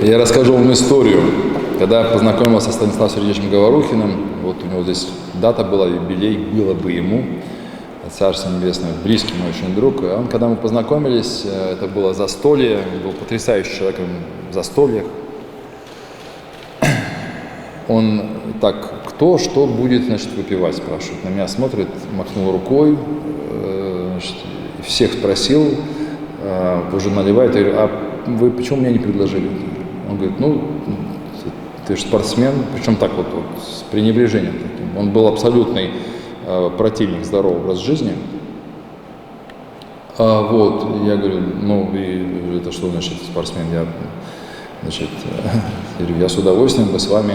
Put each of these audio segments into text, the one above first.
Я расскажу вам историю. Когда я познакомился с Станиславом Сергеевичем Говорухиным, вот у него здесь дата была, юбилей, было бы ему, Царство Небесное, близкий мой очень друг. Когда мы познакомились, это было застолье, он был потрясающим человеком в застольях. Он так, кто что будет, значит, выпивать, спрашивает. На меня смотрит, махнул рукой, значит, всех спросил, уже наливает. Я говорю, а вы почему мне не предложили? Он говорит, ну, ты же спортсмен, причем так вот с пренебрежением таким. Он был абсолютный противник здорового образа жизни. Вот, я говорю, ну, и это что значит спортсмен? Я, значит, я с удовольствием бы с вами.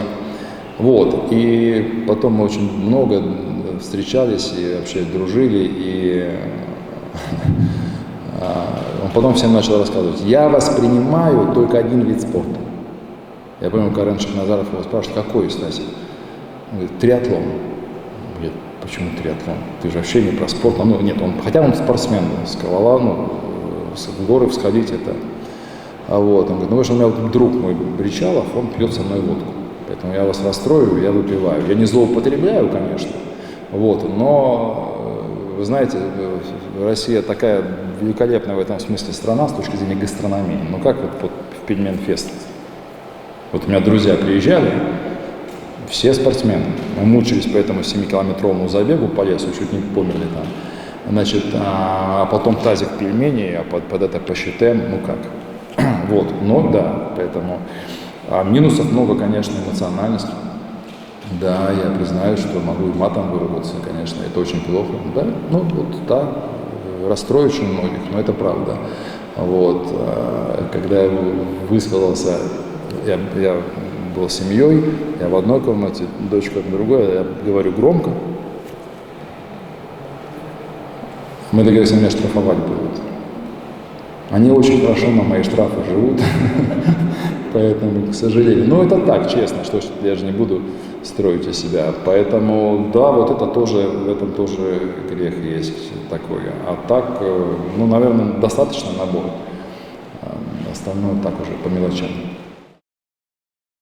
Вот, и потом мы очень много встречались и вообще дружили, и он потом всем начал рассказывать, я воспринимаю только один вид спорта. Я помню, Карен Шахназаров его спрашивает, какой, Стасик? Он говорит, триатлон. Он говорит, почему триатлон? Ты же вообще не про спорт. Ну, нет, хотя он спортсмен, скалолаз, в горы всходить это. Вот, он говорит, ну, вы же у меня вот друг мой Бричалов, он пьет со мной водку. Поэтому я вас расстрою, я выпиваю. Я не злоупотребляю, конечно, вот, но, вы знаете, Россия такая великолепная в этом смысле страна с точки зрения гастрономии. Ну, как вот в Пельменфест. Вот у меня друзья приезжали, все спортсмены. Мы мучились по этому 7-километровому забегу по лесу, чуть не померли там. Значит, а потом тазик пельменей, а под это посчитаем, ну как. Вот, но да, поэтому... А минусов много, конечно, эмоциональность. Да, я признаю, что могу и матом выругаться, конечно, это очень плохо. Да, ну вот, да, расстроит очень многих, но это правда. Вот, когда я высказался, я был семьей, я в одной комнате, дочка в другой, я говорю громко. Мы договорились, меня штрафовать будут. Они очень хорошо на мои штрафы живут, поэтому, к сожалению. Но это так, честно, что я же не буду строить из себя. Поэтому, да, вот это тоже, в этом тоже грех есть такой. А так, ну, наверное, достаточно набор. Остальное так уже по мелочам.